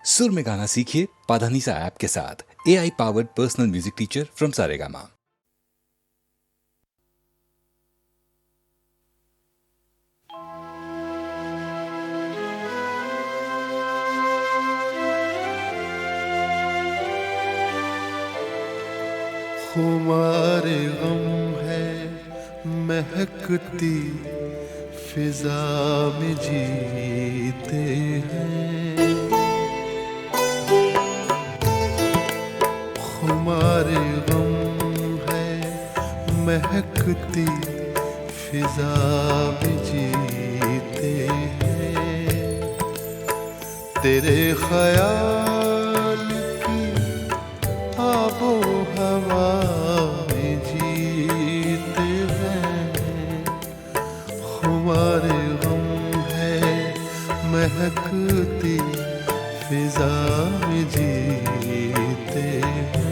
सुर में गाना सीखिए पाधानीसा ऐप के साथ। AI powered personal music teacher from Saregama. खुमारे गम है महकती फिजा में जीते हैं, खुमारे गम है महकती फिजा में जीते हैं। तेरे ख्याल की आबो हवा में जीते हैं, खुमारे गम है महकती फिजा में जीते हैं।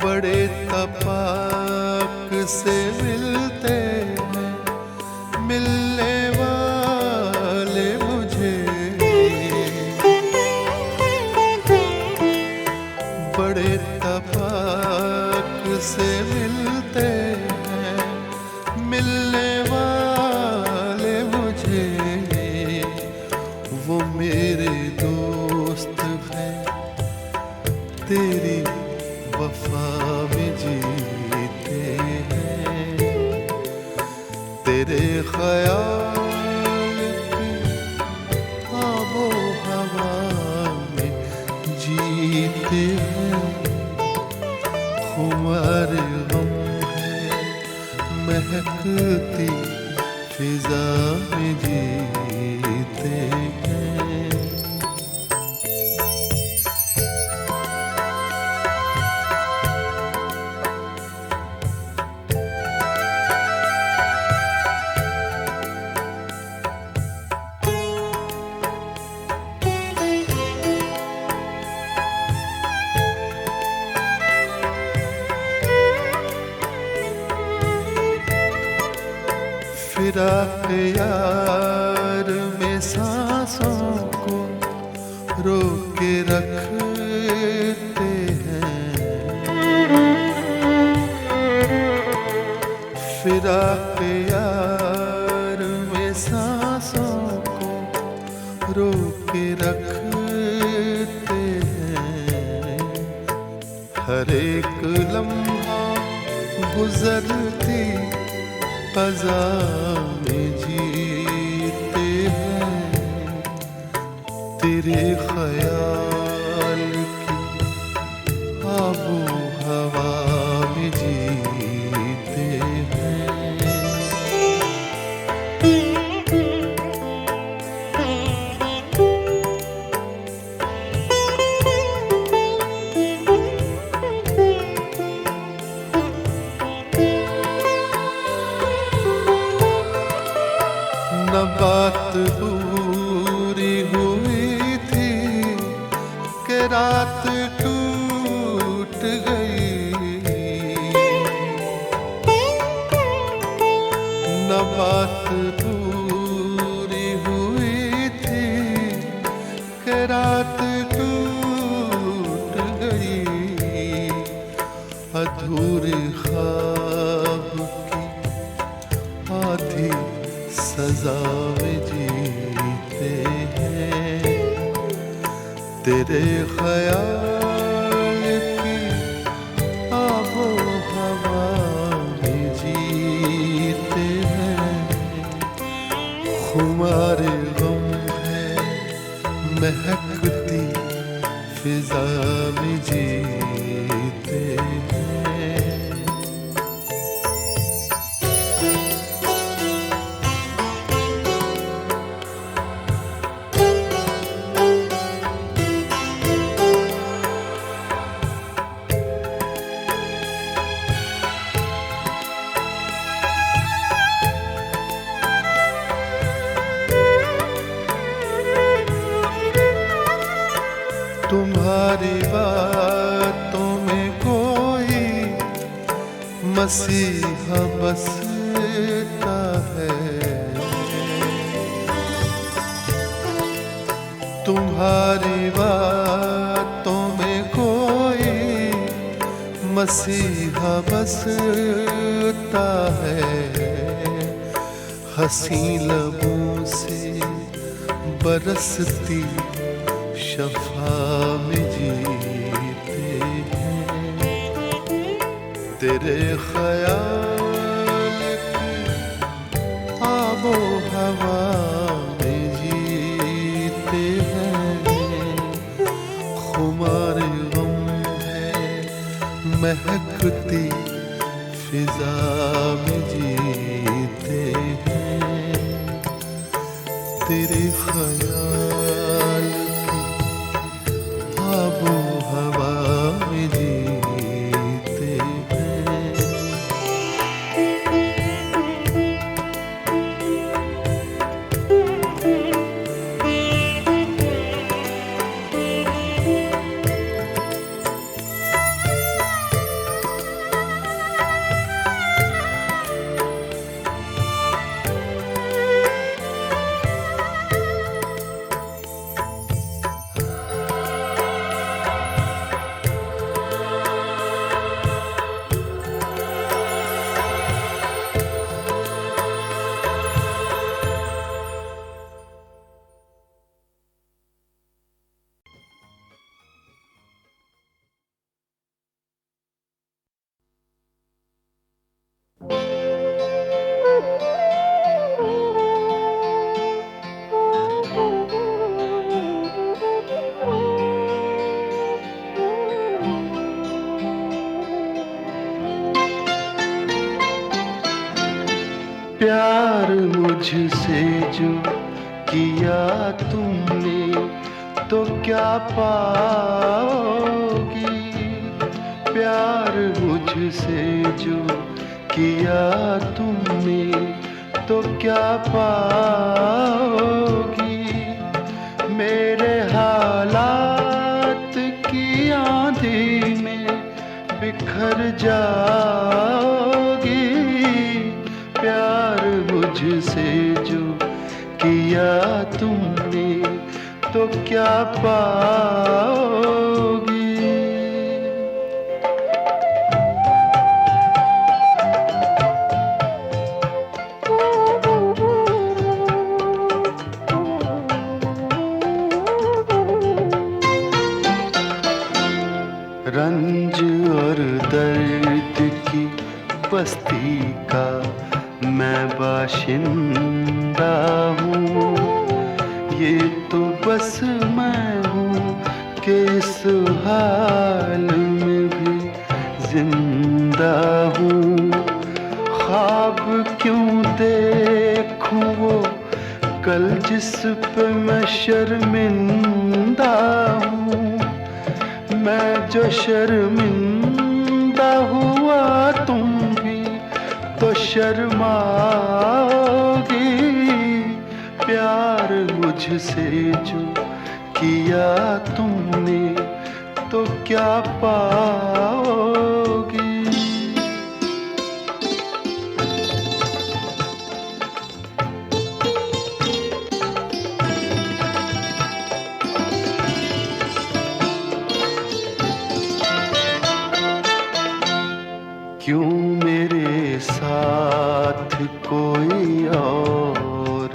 बड़े तपाक से मिलते हैं मिलने वाले मुझे, बड़े तपाक से मिलते हैं मिलने वाले मुझे। वो मेरे दोस्त हैं तेरी वफा में जीते हैं, तेरे ख्याल की आबो हवा में जीते हैं। खुमारे गम है महकती फिजा में जीते हैं। फिराक यार में सांसों को रोक के रखते हैं, फिराक यार में सांसों को रोक के रखते हैं। हर एक लम्हा गुजरती फ़ज़ा में जीते हैं, तेरे ख्याल की आबो हवा में जीते हैं। न बात पूरी हुई थी कि रात टूट गई, न बात पूरी हुई थी कि रात टूट गई। अधूरे ख्वाब की आधी सजा में जीते हैं, तेरे ख्याल की आबो हवा में जीते हैं। खुमारे गम है महकती फिजा में जीते हैं। तुम्हारी बातों में कोई मसीहा बसता है। तुम्हारी बातों में कोई मसीहा बसता है। हंसी लबों से बरसती शफा में जीते हैं। तेरे ख्याल की आबो हवा में जीते हैं। खुमार गम है महकती फिजा में जीते हैं। तेरे ख्याल की आबो हवा में जीते हैं। प्यार मुझसे जो किया तुमने तो क्या पाओगी। प्यार मुझसे जो किया तुमने तो क्या पाओगी। मेरे हालात की आंधी में बिखर जाओगी। प्यार मुझसे जो किया तुमने तो क्या पाओगी। रंज और दर्द की बस्ती का मैं बाशिंदा हूँ। ये तो बस मैं हूँ कि इस हाल में भी जिंदा हूँ। ख्वाब क्यों देखूँ वो कल जिस पे मैं शर्मिंदा हूँ। मैं जो शर्मिंदा हुआ तुम भी तो शर्माओगी। प्यार मुझसे जो किया तुमने तो क्या पाओगी। क्यों मेरे साथ कोई और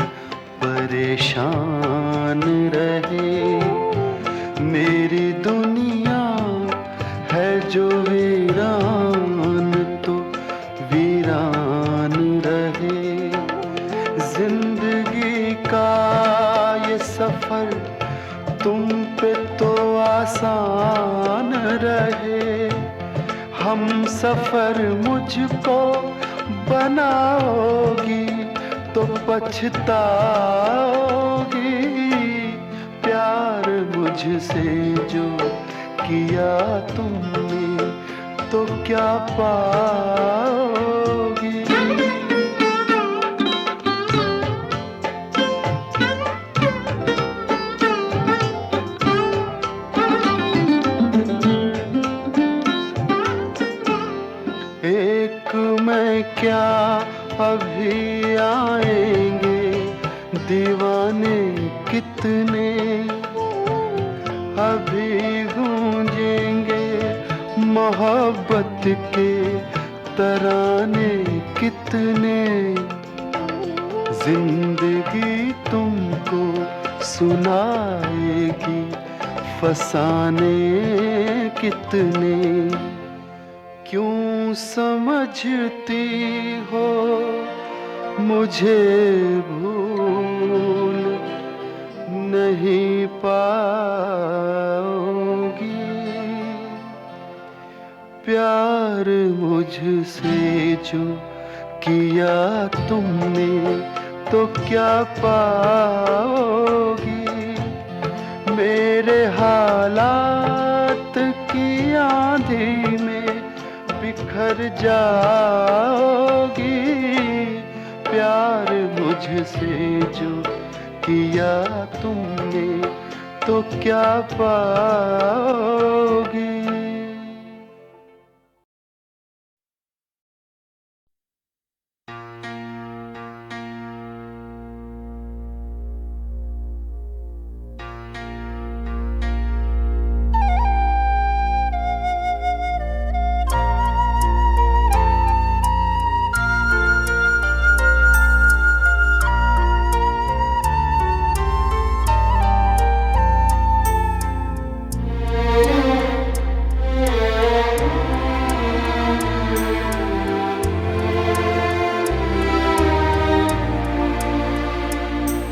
परेशान रहे। मेरी दुनिया है जो वीरान तो वीरान रहे। जिंदगी का ये सफर तुम पे तो आसान रहे। हम सफर मुझको बनाओगी तो पछताओगी। प्यार मुझसे जो किया तुमने तो क्या पाओगी। कितने अभी गूंजेंगे मोहब्बत के तराने कितने जिंदगी तुमको सुनाएगी फसाने कितने क्यों समझती हो मुझे भूल नहीं पाओगी प्यार मुझसे जो किया तुमने तो क्या पाओगी मेरे हालात की आंधी में बिखर जाओगी प्यार मुझसे जो किया तुमने तो क्या पाओगी।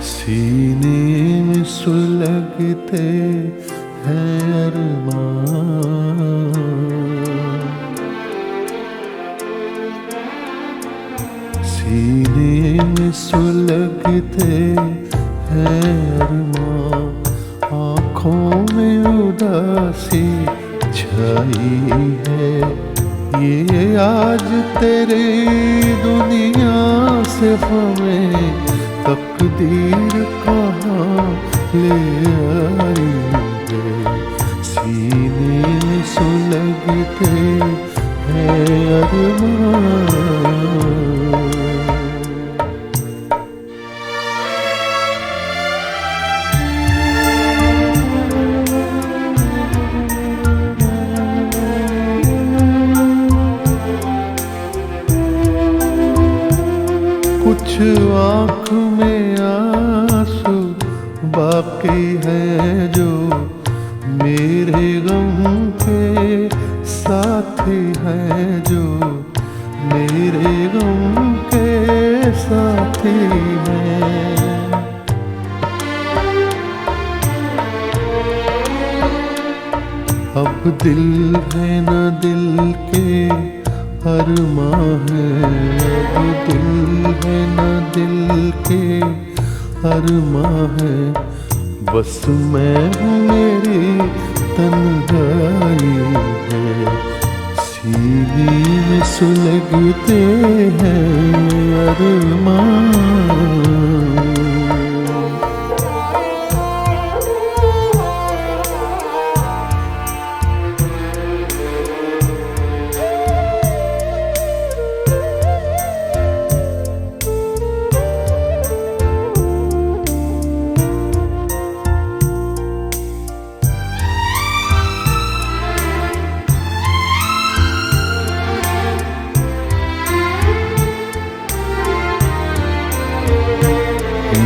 सीने में सुलगते हैं अरमान सीने में सुलगते हैं अरमान आँखों में उदासी छाई है ये आज तेरी दुनिया से हमें तकदीर कहाँ ले आई है सीने में सुलगते हैं अरमान कुछ आँख में आंसू बाकी है जो मेरे गम के साथी हैं जो मेरे गम के साथी हैं अब दिल है न दिल के अरमां है अब दिल है न दिल के अरमां है बस मैं हूँ मेरी तन्हाई है सीने में सुलगते हैं अरमां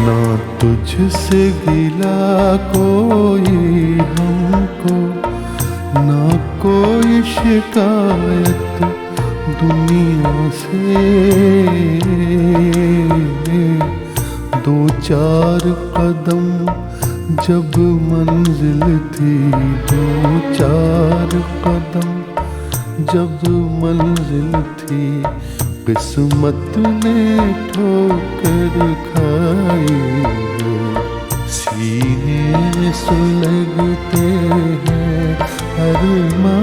ना तुझसे गिला कोई हमको ना कोई शिकायत दुनिया से दो चार कदम जब मंजिल थी दो चार कदम जब मंजिल थी किस्मत ने ठोकर खाई सीने में सुलगते हैं अरमां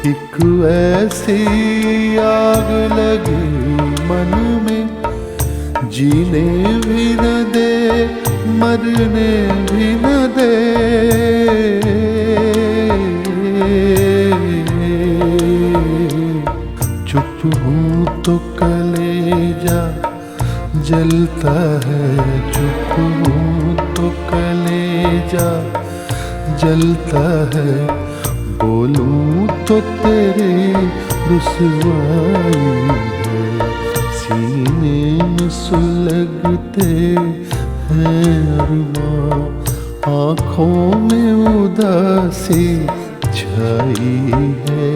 एक ऐसा ऐसी आग लगी मन में, जीने भी न दे मरने भी न दे। चुप हूँ तो कलेजा जलता है, चुप हूँ तो कलेजा जलता है, बोलूं तो तेरी रुसवाई है। सीने में सुलगते हैं अरमां, आँखों में उदासी छाई है।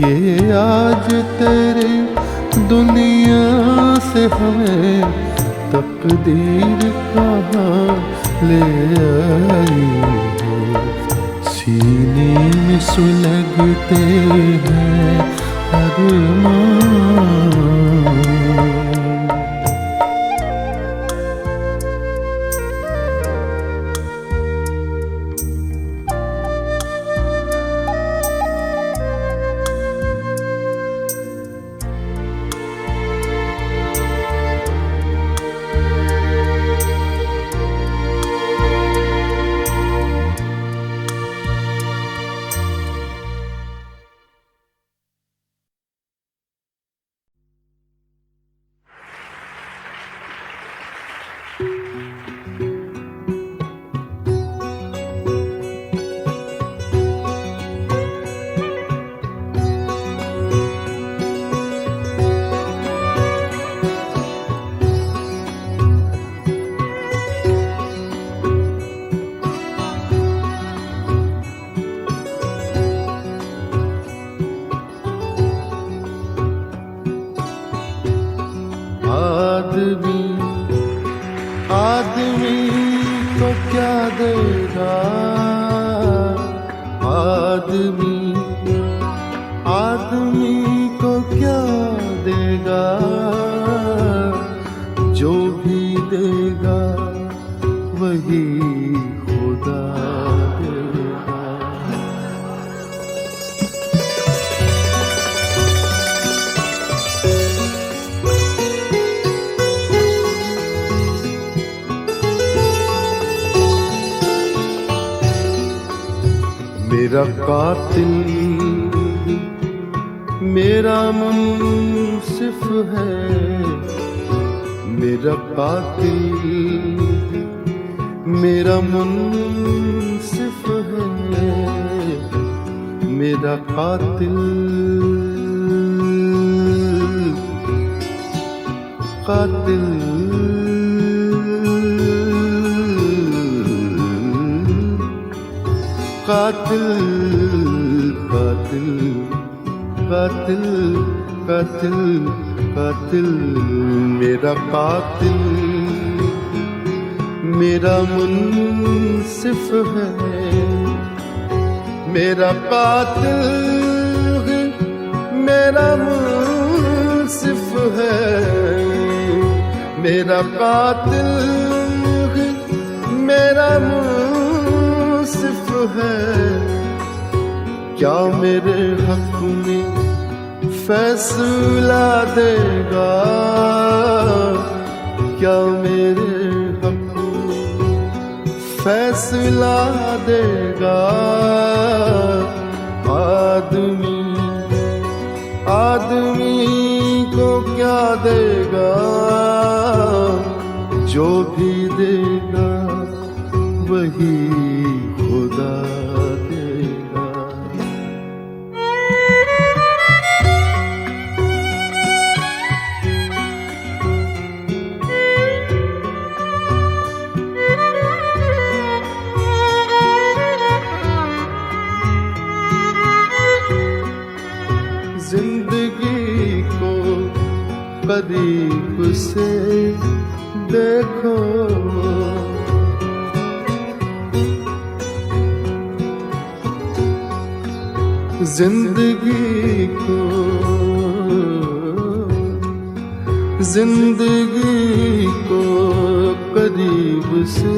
ये आज तेरी दुनिया से हमें तकदीर कहाँ ले आई है। सीने में सुलगते हैं अरमां। आदमी को क्या देगा, आदमी को क्या देगा, जो भी देगा वही खुदा देगा। मेरा कातिल मेरा मुंसिफ है, मेरा कातिल मेरा मुंसिफ है, मेरा कातिल कातिल कातिल कातिल कातिल कातिल कातिल मेरा कातिल मेरा मुंसिफ है, मेरा कातिल मेरा मुंसिफ है, मेरा कातिल मेरा मुंसिफ है। क्या मेरे हक में फैसला देगा, क्या मेरे हक में फैसला देगा। आदमी को क्या देगा, जो भी देगा वही खुदा देगा। जिंदगी को करीब से देखो, जिंदगी को करीब से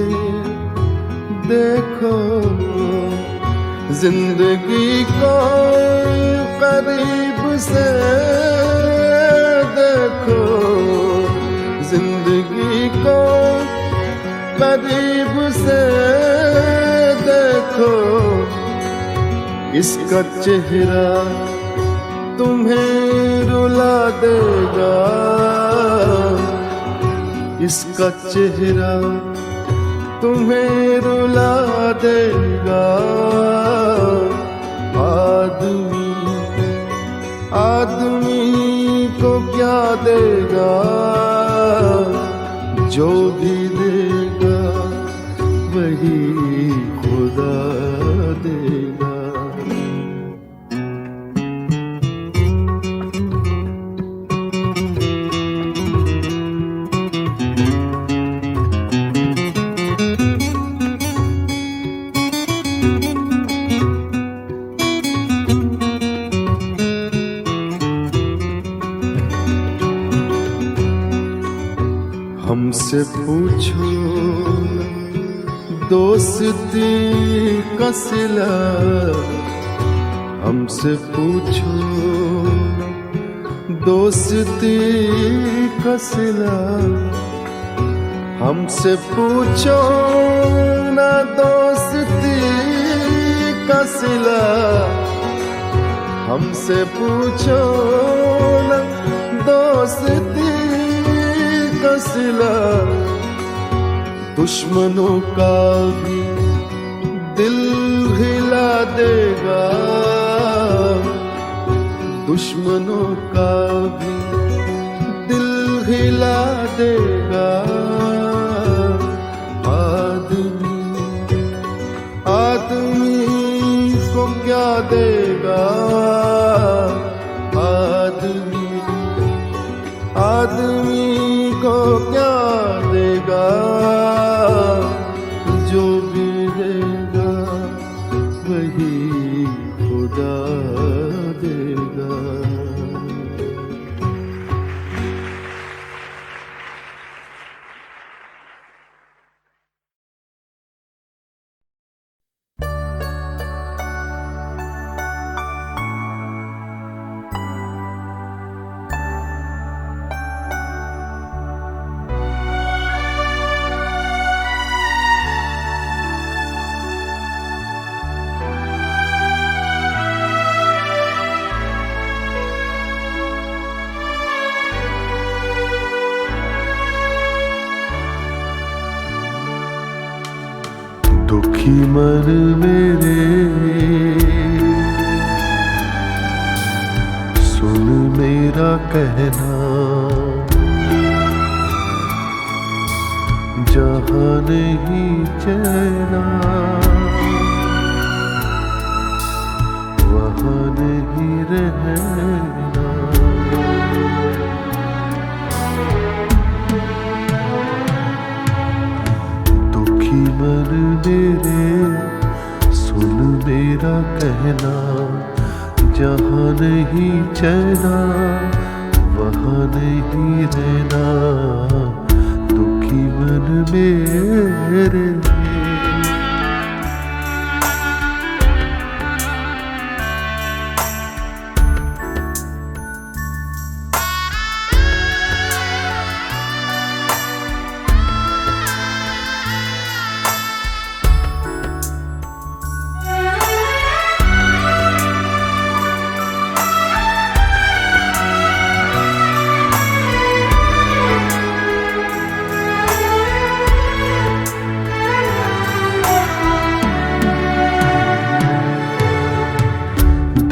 देखो, जिंदगी को करीब से देखो, जिंदगी को करीब से देखो, इसका चेहरा तुम्हें रुला देगा, इसका चेहरा तुम्हें रुला देगा। आदमी को क्या देगा, जो भी देगा वही खुदा देगा। हमसे पूछो दोस्ती का सिला, हमसे पूछो दोस्ती का सिला, हमसे पूछो ना दोस्ती का सिला, हमसे पूछो ना दोस्ती का सिला। दुश्मनों का भी दिल हिला देगा, दुश्मनों का भी दिल हिला देगा। आदमी को क्या देगा, आदमी को क्या देगा, जो भी देगा वही खुदा देगा। दुखी मन मेरे सुन मेरा कहना, जहाँ नहीं चैना वहाँ नहीं रहना। दुखी मन मेरे सुन मेरा कहना, जहाँ नहीं चैना वहाँ नहीं रहना। दुखी मन मेरे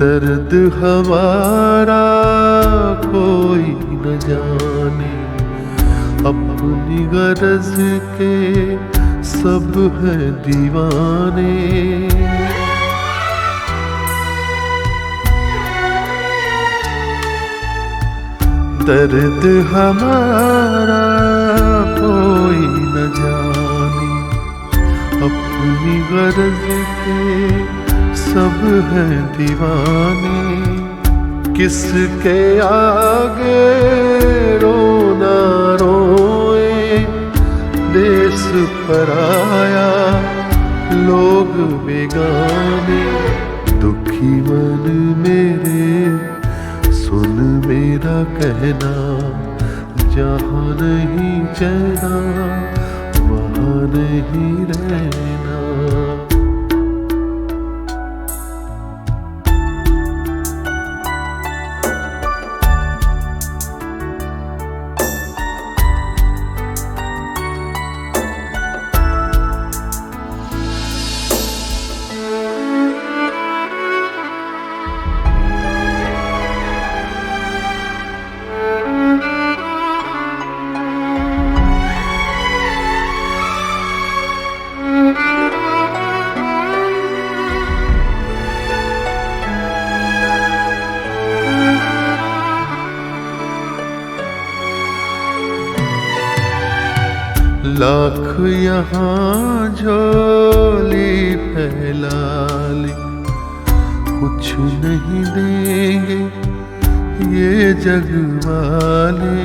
दर्द हमारा कोई न जाने, अपनी गरज के सब है दीवाने। दर्द हमारा कोई न जाने, अपनी गरज के सब है दीवाने। किसके आगे रोना रोए, देश पराया लोग बेगाने। दुखी मन मेरे मेरा कहना, जहाँ नहीं चैना वहाँ नहीं रहना। लाख यहाँ झोली फैला ले, कुछ नहीं देंगे ये जग वाले।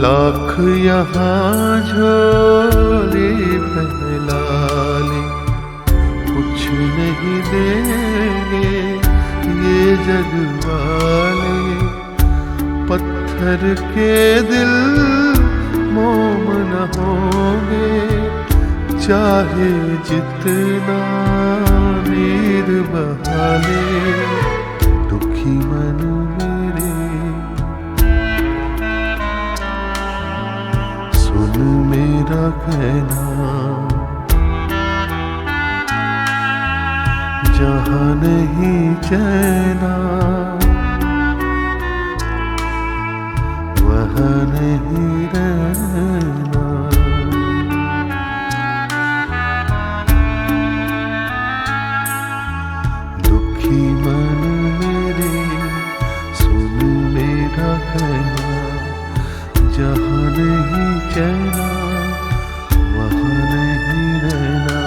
लाख यहाँ झोली फैला ले, कुछ नहीं देंगे ये जग वाले। पत्थर के दिल मोम न होंगे, चाहे जितना नीर बहा ले। दुखी मन मेरे सुन मेरा कहना, जहाँ नहीं चैना वहाँ नहीं रहना। दुखी मन मेरे सुन मेरा कहना, जहाँ नहीं चैना वहाँ नहीं रहना।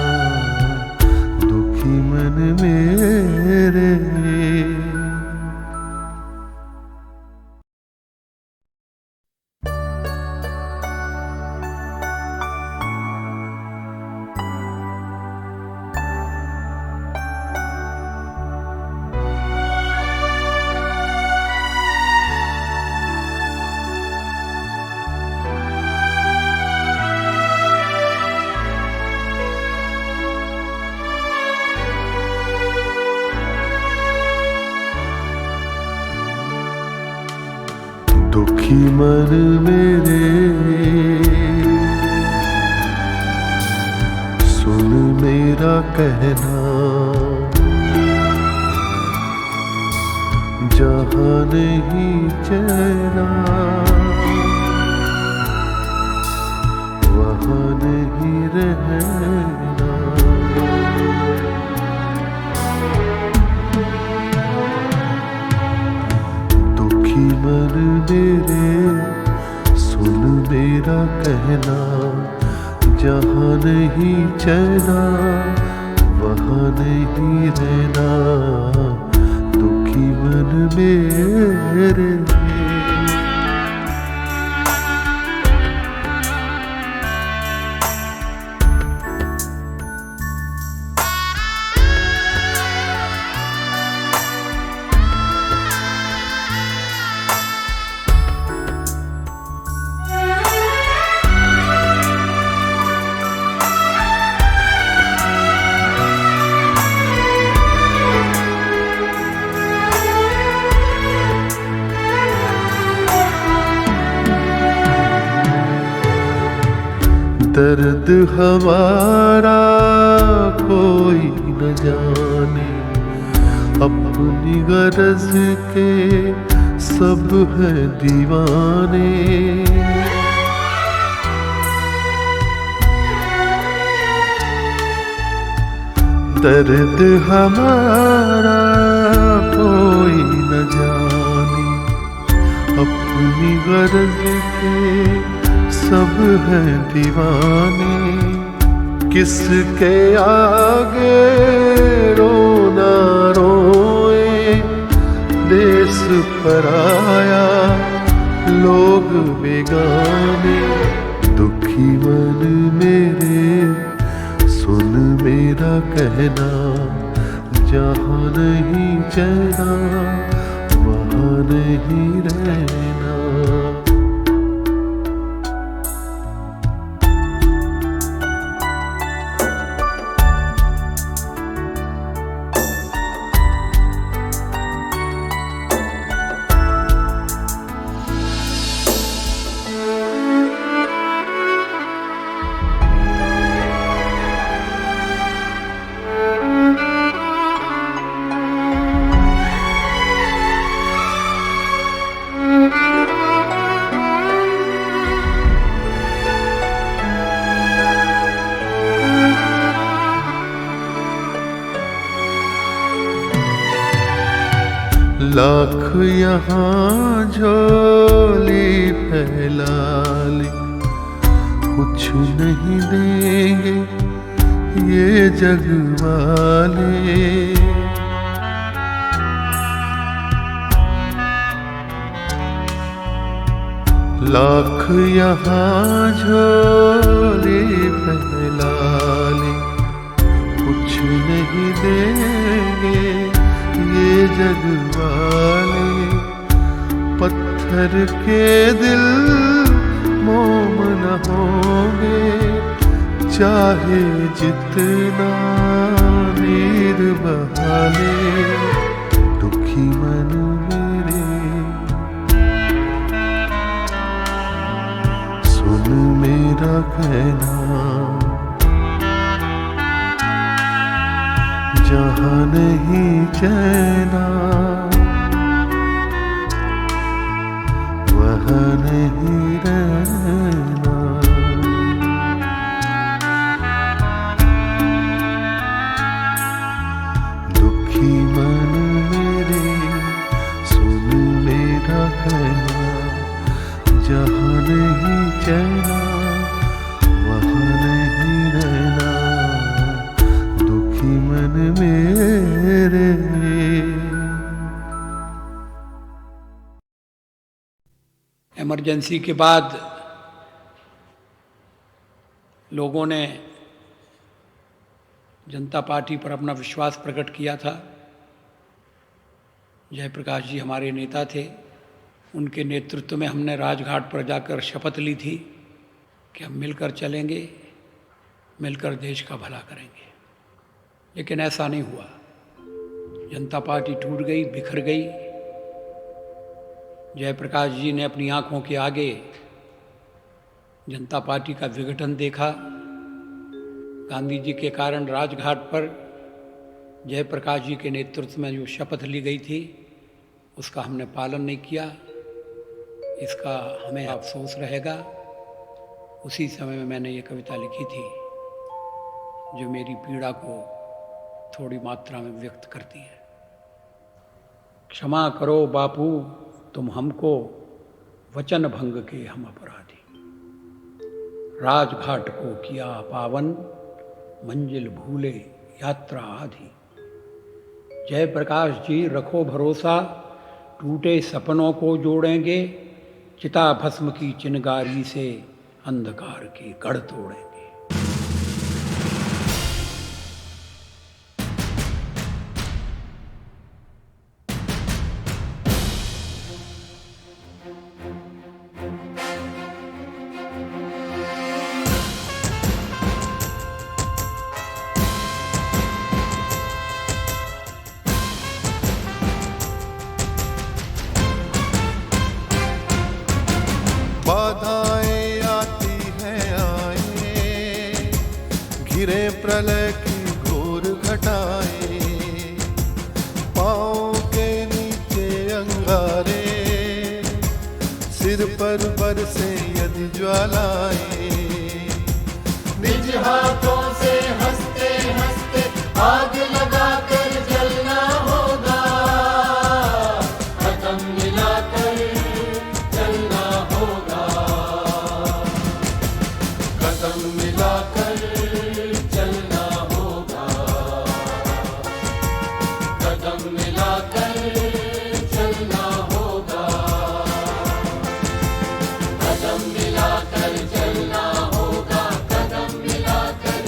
दुखी मन मेरे। दुखी मन मेरे सुन मेरा कहना, जहाँ नहीं चैना वहाँ नहीं रहना। दुखी मन मेरे सुन मेरा कहना, जहाँ नहीं चैना वहाँ नहीं रहना। दुखी मन मेरे। दर्द हमारा कोई न जाने, अपनी गरज के सब है दीवाने। दर्द हमारा कोई न जाने, अपनी गरज के सब है दीवाने। किसके आगे रोना रोए, देश पराया लोग बेगाने। दुखी मन मेरे सुन मेरा मेरा कहना, जहाँ नहीं चैना वहाँ नहीं रहना। लाख यहाँ झोली फैला ले, कुछ नहीं देंगे ये जग वाले। लाख यहाँ झोली फैला ले, कुछ नहीं देंगे ये जग वाले। पत्थर के दिल मोम न होंगे, चाहे जितना नीर बहा ले। दुखी मन मेरे सुन मेरा कहना, जहाँ नहीं चैना वहाँ नहीं रहना। दुखी मन मेरे सुन मेरा कहना, जहाँ नहीं चैना वहाँ नहीं रहना। दुखी मन मेरे। इमरजेंसी के बाद लोगों ने जनता पार्टी पर अपना विश्वास प्रकट किया था। जयप्रकाश जी हमारे नेता थे, उनके नेतृत्व में हमने राजघाट पर जाकर शपथ ली थी कि हम मिलकर चलेंगे, मिलकर देश का भला करेंगे। लेकिन ऐसा नहीं हुआ। जनता पार्टी टूट गई, बिखर गई। जयप्रकाश जी ने अपनी आंखों के आगे जनता पार्टी का विघटन देखा। गांधी जी के कारण राजघाट पर जयप्रकाश जी के नेतृत्व में जो शपथ ली गई थी उसका हमने पालन नहीं किया। इसका हमें अफसोस रहेगा। उसी समय में मैंने ये कविता लिखी थी जो मेरी पीड़ा को थोड़ी मात्रा में व्यक्त करती है। क्षमा करो बापू तुम हमको, वचन भंग के हम अपराधी। राजघाट को किया पावन, मंजिल भूले यात्रा आधी। जयप्रकाश जी रखो भरोसा, टूटे सपनों को जोड़ेंगे। चिता भस्म की चिनगारी से अंधकार के गढ़ तोड़ेंगे। बाधाएं आती हैं आए, घिरे प्रलय की घोर घटाएं। पाँव के नीचे अंगारे, सिर पर बरसे यदि ज्वालाएं। निज हाथों से हंसते हंसते आग लगाकर जलना होगा। कदम मिलाकर चलना होगा। कदम मिलाकर चलना होगा। कदम मिलाकर चलना होगा। कदम मिलाकर चलना होगा। कदम मिलाकर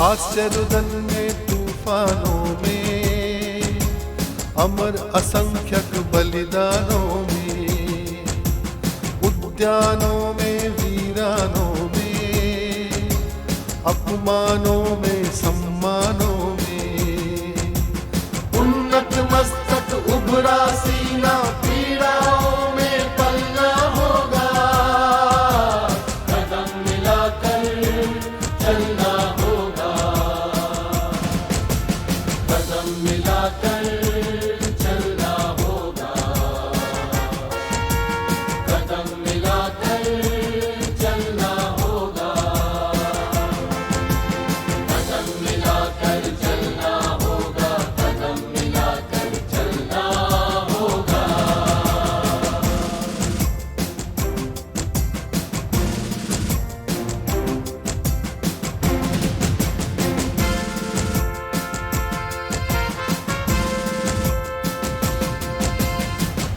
आश्चर्यदन में तूफानों में, अमर असंख्यक बलिदानों में, उद्यानों में वीरानों में, अपमानों में सम्मानों में, उन्नत मस्तक उभरा सीना, पीड़ाओं में पलना होगा। कदम मिलाकर चलना होगा, कदम मिलाकर चलना होगा, कदम मिलाकर चलना होगा, कदम मिलाकर चलना होगा, कदम मिलाकर चलना होगा।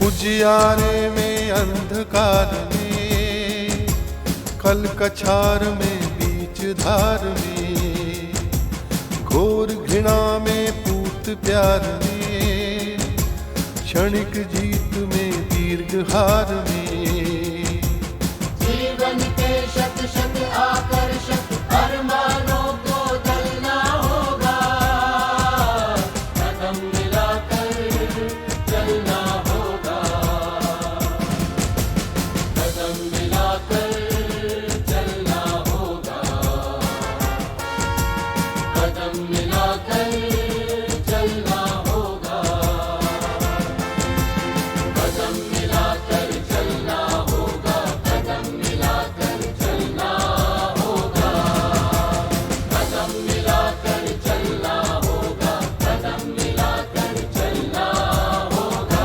उजियारे में अंधकार में, कल कछार में बीच धार में, घोर घृणा में पूत प्यार में, क्षणिक जीत में दीर्घ हार में, जीवन के शत शत आकर्षक अरमानों को दलना होगा, कदम मिलाकर चलना होगा, कदम मिलाकर चलना होगा, कदम मिलाकर चलना होगा, कदम मिलाकर चलना होगा, कदम मिलाकर चलना होगा, कदम मिलाकर चलना होगा, कदम मिलाकर चलना होगा,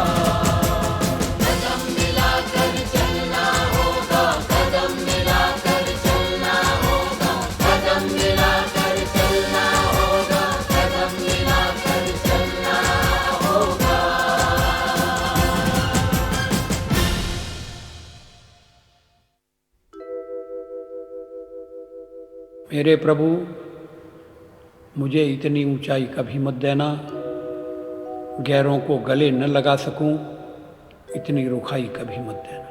कदम मिलाकर चलना होगा, कदम मिलाकर चलना होगा, कदम मिलाकर चलना होगा, कदम मिलाकर चलना होगा। मेरे प्रभु, मुझे इतनी ऊंचाई कभी मत देना, गैरों को गले न लगा सकूं, इतनी रुखाई कभी मत देना।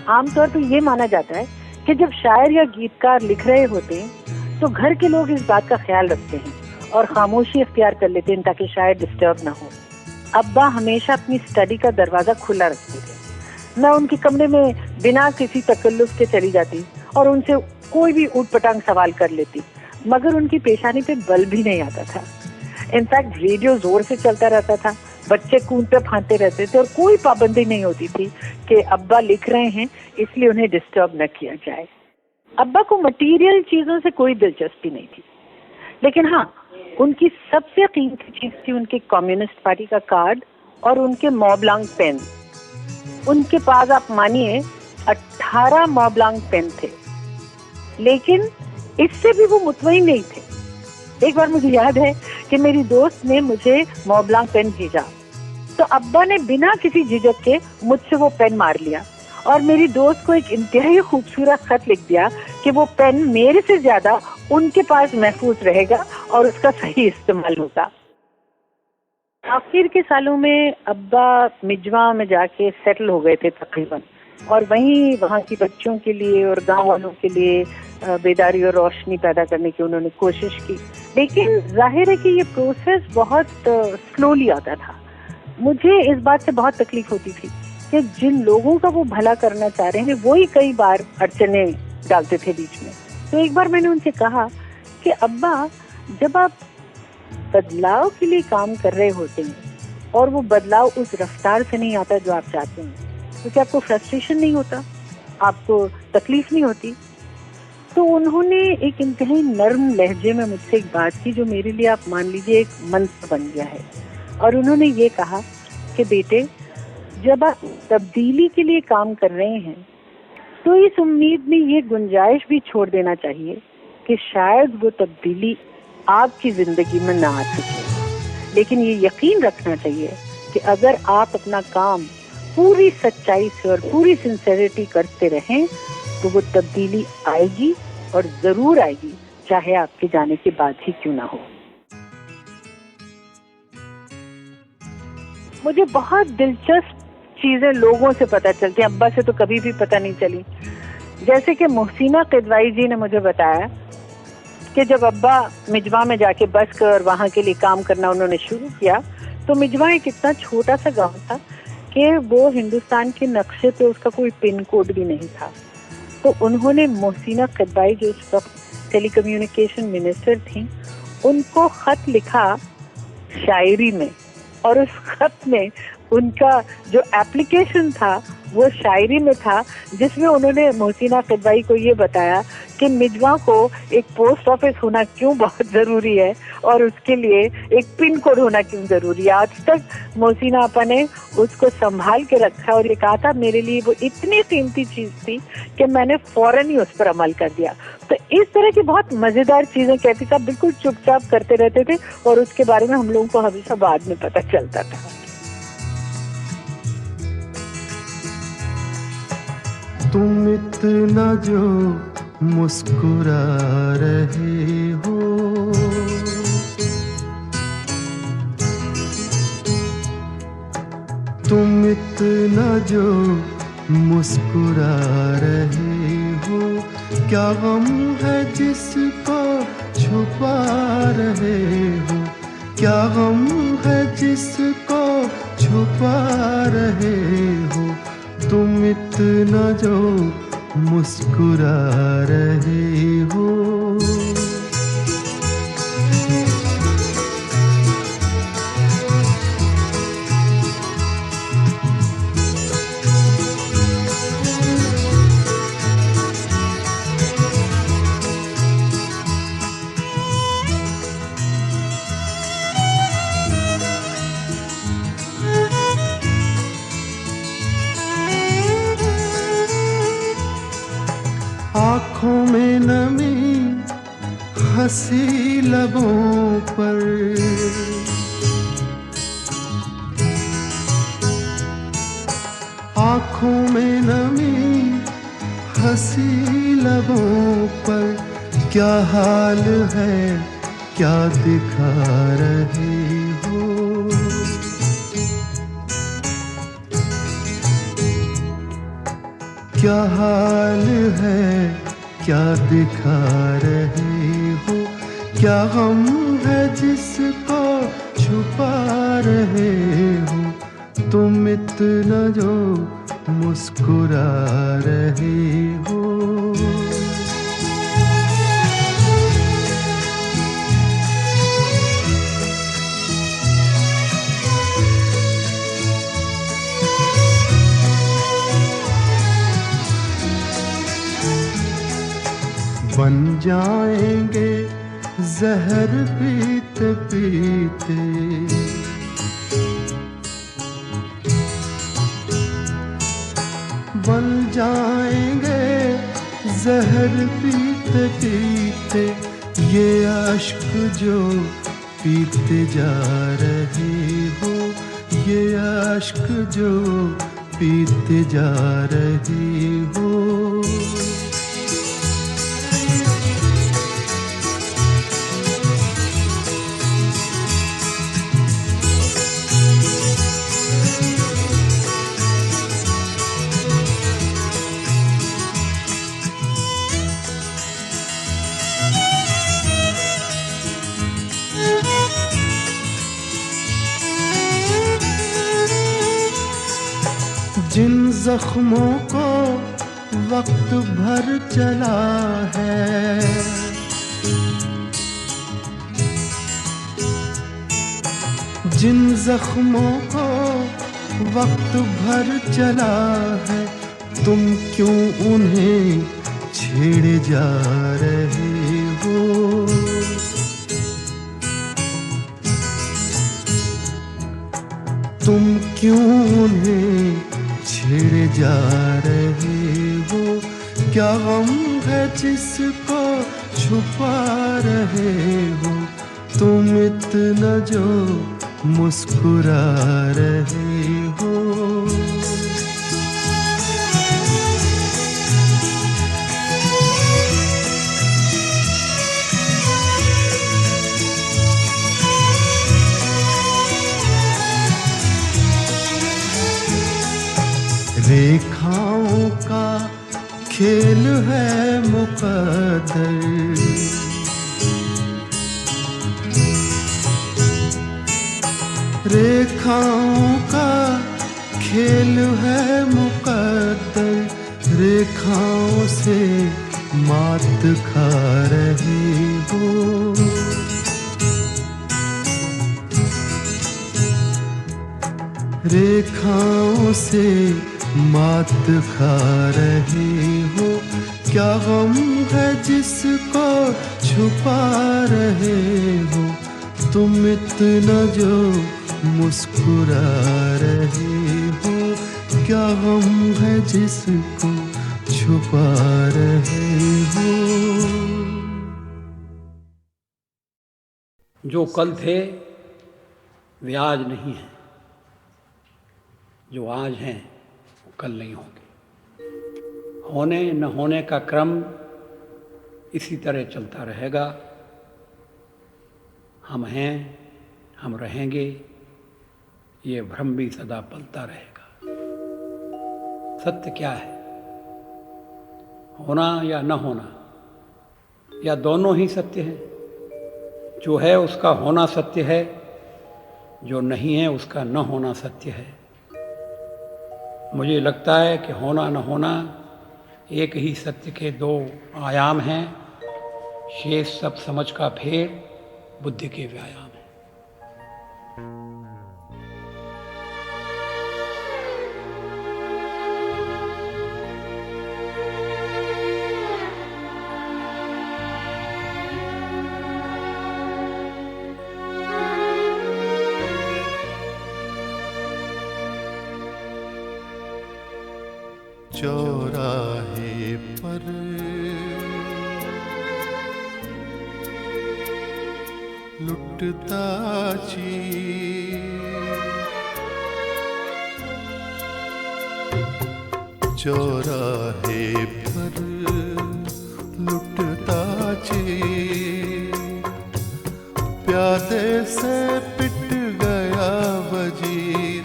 आमतौर पर ये माना जाता है कि जब शायर या गीतकार लिख रहे होते हैं तो घर के लोग इस बात का ख्याल रखते हैं और खामोशी इख्तियार कर लेते हैं ताकि शायर डिस्टर्ब ना हो। अब्बा हमेशा अपनी स्टडी का दरवाजा खुला रखते थे। मैं उनके कमरे में बिना किसी तकल्लुफ के चली जाती और उनसे कोई भी ऊटपटांग सवाल कर लेती, मगर उनकी पेशानी पे बल भी नहीं आता था। इनफैक्ट रेडियो जोर से चलता रहता था, बच्चे कूदते फांते रहते थे और कोई पाबंदी नहीं होती थी कि अब्बा लिख रहे हैं इसलिए उन्हें डिस्टर्ब न किया जाए। अब्बा को मटेरियल चीजों से कोई दिलचस्पी नहीं थी, लेकिन हाँ, उनकी सबसे कीमती चीज थी उनके कम्युनिस्ट पार्टी का कार्ड और उनके मॉब्लांग पेन। उनके पास आप मानिए 18 मॉब्लांग पेन थे, लेकिन इससे भी वो मुतमईन नहीं थे। एक बार मुझे याद है कि मेरी दोस्त ने मुझे मॉब्लांग पेन भेजा, तो अब्बा ने बिना किसी झिझक के मुझसे वो पेन मार लिया और मेरी दोस्त को एक इंतहाई खूबसूरत खत लिख दिया कि वो पेन मेरे से ज्यादा उनके पास महफूज रहेगा और उसका सही इस्तेमाल होगा। आखिर के सालों में अब्बा मिजवा में जाके सेटल हो गए थे तकरीबन, और वहीं वहाँ की बच्चों के लिए और गांव वालों के लिए बेदारी और रोशनी पैदा करने की उन्होंने कोशिश की। लेकिन जाहिर है कि ये प्रोसेस बहुत स्लोली आता था। मुझे इस बात से बहुत तकलीफ होती थी कि जिन लोगों का वो भला करना चाह रहे हैं वो ही कई बार अड़चने डालते थे बीच में। तो एक बार मैंने उनसे कहा कि अब्बा, जब आप बदलाव के लिए काम कर रहे होते हैं और वो बदलाव उस रफ्तार से नहीं आता जो आप चाहते हैं, तो क्या आपको फ्रस्ट्रेशन नहीं होता, आपको तकलीफ नहीं होती? तो उन्होंने एक इंतहाई नर्म लहजे में मुझसे एक बात की जो मेरे लिए आप मान लीजिए एक मंत्र बन गया है। और उन्होंने ये कहा कि बेटे, जब आप तब्दीली के लिए काम कर रहे हैं तो इस उम्मीद में ये गुंजाइश भी छोड़ देना चाहिए कि शायद वो तब्दीली आपकी जिंदगी में ना आ सके, लेकिन ये यकीन रखना चाहिए कि अगर आप अपना काम पूरी सच्चाई से और पूरी सिंसेरिटी करते रहें तो वो तब्दीली आएगी और जरूर आएगी, चाहे आपके जाने के बाद ही क्यों ना हो। मुझे बहुत दिलचस्प चीजें लोगों से पता चलती हैं, अब्बा से तो कभी भी पता नहीं चली। जैसे कि मोहसिना किदवाई जी ने मुझे बताया कि जब अब्बा मिजवा में जाके बस कर वहाँ के लिए काम करना उन्होंने शुरू किया, तो मिजवा एक इतना छोटा सा गांव था कि वो हिंदुस्तान के नक्शे पे उसका कोई पिन कोड भी नहीं था। तो उन्होंने मोहसिना किदवाई जो उस वक्त टेलीकम्युनिकेशन मिनिस्टर थी, उनको खत लिखा शायरी में, और उस खत में उनका जो एप्लीकेशन था वो शायरी में था, जिसमें उन्होंने मोहसिना किदवाई को ये बताया कि मिजवा को एक पोस्ट ऑफिस होना क्यों बहुत ज़रूरी है और उसके लिए एक पिन कोड होना क्यों ज़रूरी है। आज तक मोहसिना आपा ने उसको संभाल के रखा और ये कहा था मेरे लिए वो इतनी कीमती चीज़ थी कि मैंने फ़ौरन ही उस पर अमल कर दिया। तो इस तरह की बहुत मज़ेदार चीज़ें कहती साहब बिल्कुल चुपचाप करते रहते थे और उसके बारे में हम लोगों को हमेशा बाद में पता चलता था। तुम इतना जो मुस्कुरा रहे हो, तुम इतना जो मुस्कुरा रहे हो, क्या गम है जिसको छुपा रहे हो, क्या गम है जिसको छुपा रहे हो, तुम इतना जो मुस्कुरा रहे हो। आँखों में नमी हंसी लबों पर, आँखों में नमी हंसी लबों पर, क्या हाल है क्या दिखा रहे हो, क्या हाल है क्या दिखा रहे हो, क्या गम है जिसको छुपा रहे हो, तुम इतना जो मुस्कुरा रहे हो। बन जाएंगे जहर पीते पीते, बन जाएंगे जहर पीते पीते, ये अश्क जो पीते जा रहे हो, ये अश्क जो पीते जा रहे हो। जिन जख्मों को वक्त भर चला है, जिन जख्मों को वक्त भर चला है, तुम क्यों उन्हें छेड़े जा रहे हो, तुम क्यों उन्हें छेड़े जा रहे हो, क्या गम है जिसको छुपा रहे हो, तुम इतना जो मुस्कुरा रहे हो। खेल है मुकद्दर। रेखाओं का खेल है मुकद्दर, रेखाओं से मात खा रहे हो। रेखाओं से मात खा रहे हो। क्या गम है जिसको छुपा रहे हो, तुम इतना जो मुस्कुरा रहे हो। क्या गम है जिसको छुपा रहे हो। जो कल थे वे आज नहीं हैं, जो आज हैं वो कल नहीं होंगे। होने न होने का क्रम इसी तरह चलता रहेगा। हम हैं, हम रहेंगे, ये भ्रम भी सदा पलता रहेगा। सत्य क्या है? होना या न होना, या दोनों ही सत्य हैं? जो है उसका होना सत्य है, जो नहीं है उसका न होना सत्य है। मुझे लगता है कि होना न होना एक ही सत्य के दो आयाम हैं। शेष सब समझ का फेर बुद्धि के व्यायाम है। चौराहे पर लुटता चौराहे पर लुटता प्यादे से पिट गया वजीर।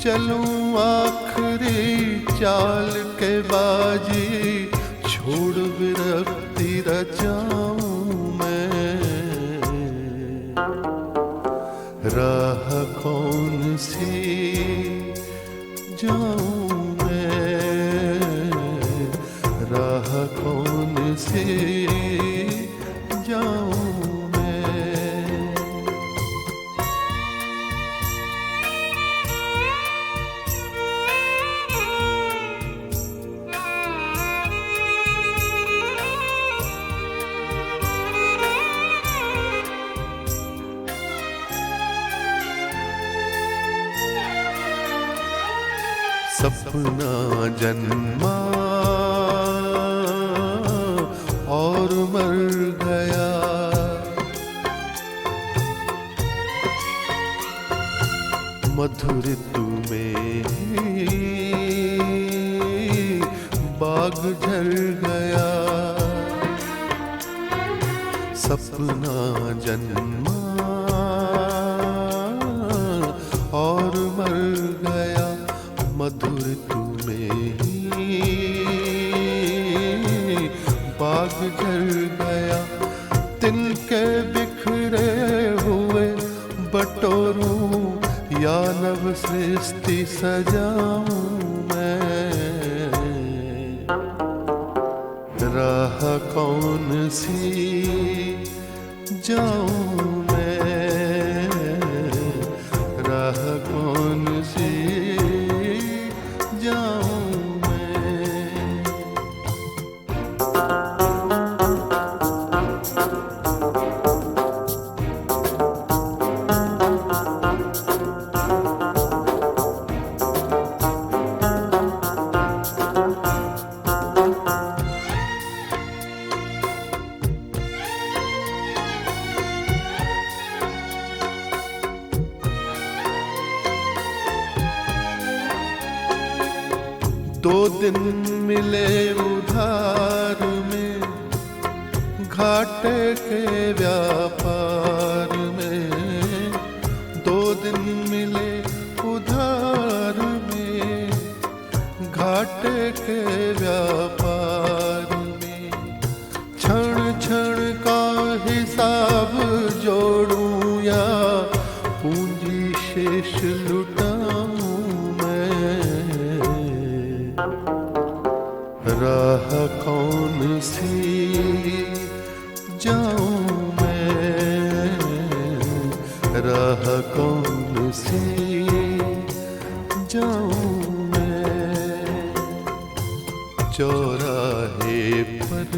चलूं आखिरी चाल के बाजी, छोड़ विरक्ति रचाऊं मैं। राह कौन सी जाऊं मैं, राह कौन सी जाऊं मैं। सपना जन्मा और मर गया, मधुर ऋतु में बाग झड़ गया। सपना जन्मा और मर गया, मधुर तुम्हें बाग झड़ गया। तिनके बिखरे हुए बटोरूं या नव सृष्टि सजाऊं मैं। राह कौन सी जाऊं मैं, राह कौन सी जाऊं मैं। दो दिन मिले उधार में, घाटे के व्यापार में। दो दिन मिले उधार में, घाटे के व्यापार राह कौन सी जाऊं मैं, राह कौन सी जाऊं मैं। चौराहे पर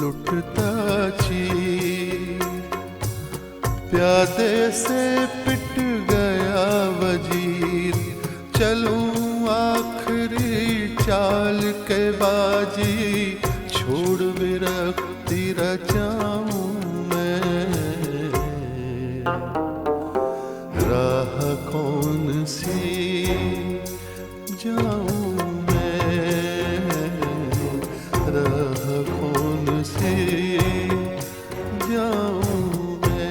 लुटता चीर, प्यादे से पिट गया वजीर। चलूं आखिरी चाल के बाजी, छोड़ विरक्ति रचाऊं मैं। राह कौन सी जाऊं मैं, राह कौन सी जाऊं मैं।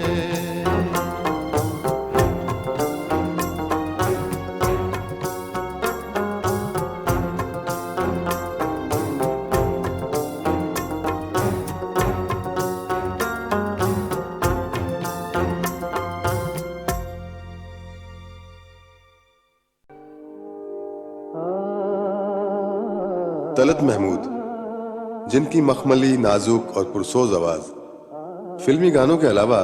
तलत महमूद, जिनकी मखमली, नाजुक और पुरसोज आवाज फिल्मी गानों के अलावा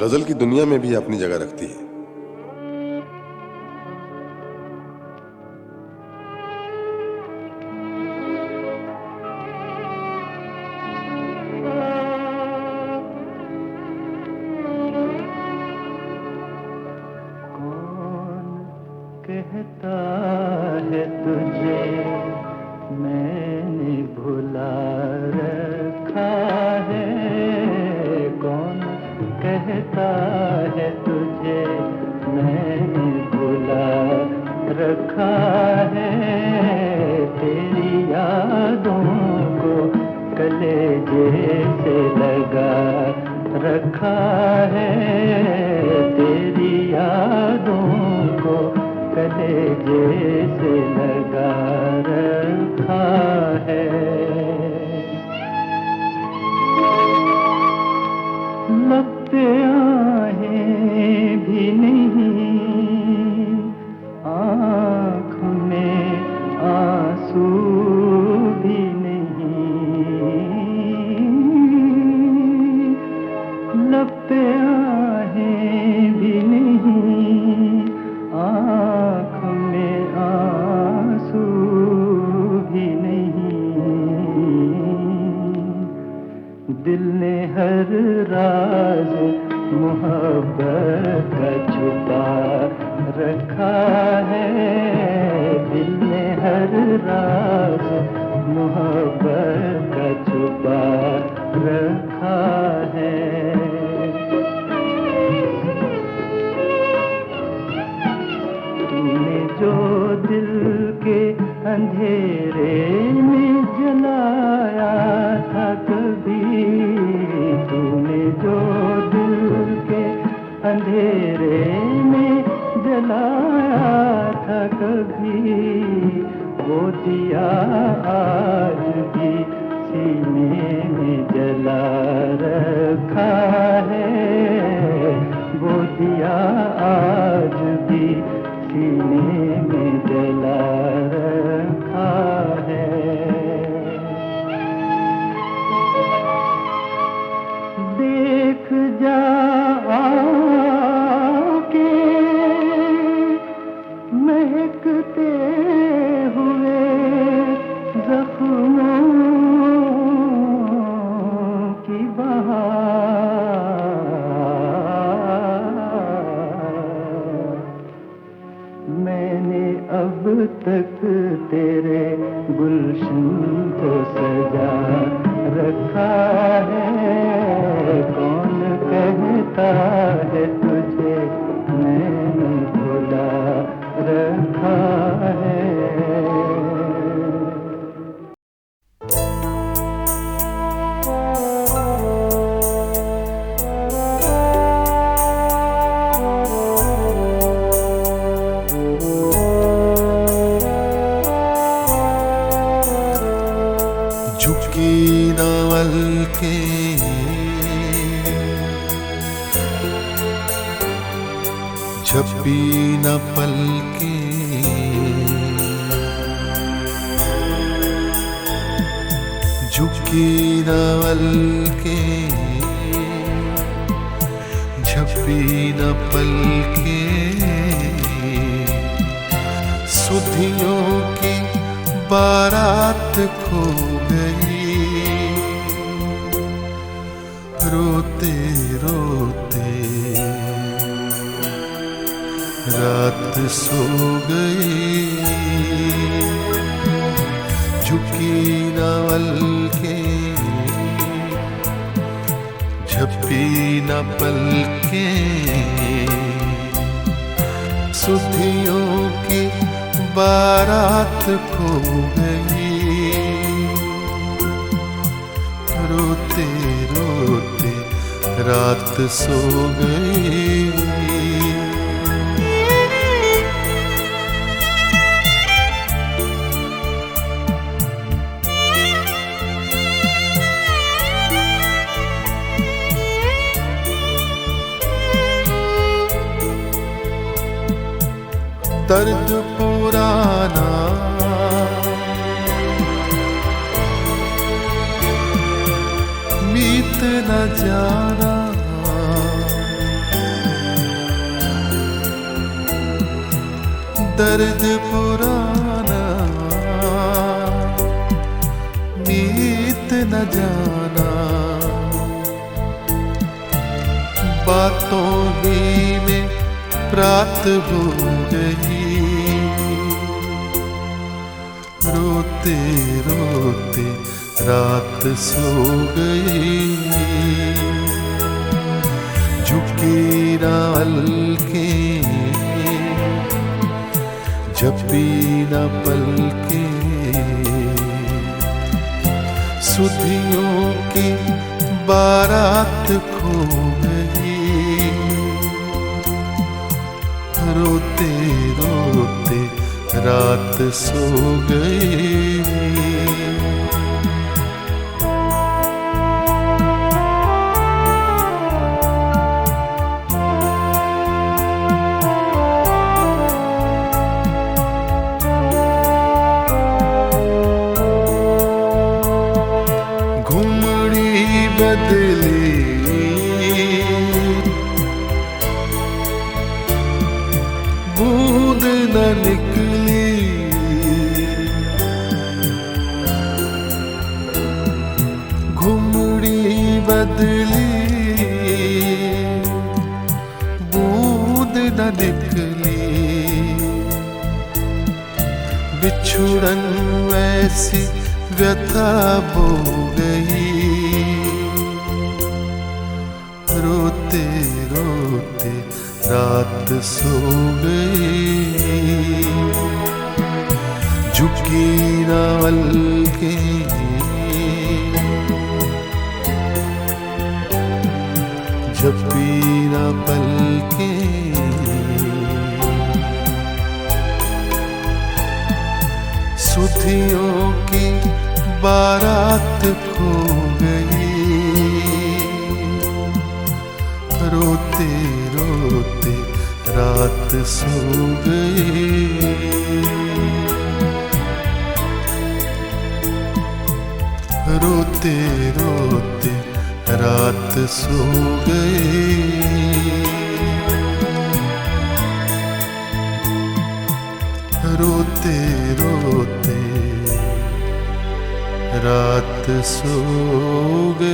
गजल की दुनिया में भी अपनी जगह रखती है। कहता है तुझे मैंने भुला रखा है, कौन कहता है तुझे मैंने भुला रखा है। तेरी यादों को कलेजे से लगा रखा है, तेरी यादों को कलेजे से लगा रखा है। लब पे आहें भी नहीं, आँख में आंसू भी नहीं। लब पे आहें भी नहीं, आँख में आंसू भी नहीं। दिल ने हर राज मोहब्बत का छुपा रखा है, दिल ने हर राज मोहब्बत का छुपा रखा है। तूने जो दिल के अंधेरे में जलाया था कभी, तूने जो दिल के अंधेरे में जलाया था कभी, वो दिया आज भी सीने में जला रखा है। वो दिया आज भी सीने में जला रखा है। देख जा आके महकते हुए जख्मों की बहार। मैंने अब तक तेरे गुलशन को सजा रखा है, कौन कहता है तुझे मैंने भुला रखा है। झुकी नवल के झप्पी न पल के झुकी नवल के झपी न पल के सुधियों की बारात खो गई रोते रोते रात सो गई झुकी नवल के झपी न पल के सुधियों की बारात खो गई रोते रोते रात सो गई दर्द पुराना मीत न जाना दर्द पुराना मीत न जाना बातों ही में रात हो गई रोते रोते रात सो गई झुकी नाल के झपी न पल के सुधियों की बारात खो गई रोते रोते रात सो गई घुमड़ी बदली बूंद न निकली घुमड़ी बदली बूंद न निकली बिछुड़न वैसी व्यथा बो गई रोते रोते रात सो गई झुकी नावल के झपी न पल के सुधियों की बारात खो गई रोते रोते रात सो गई रोते रोते रात सो गई रोते रोते रात सो गई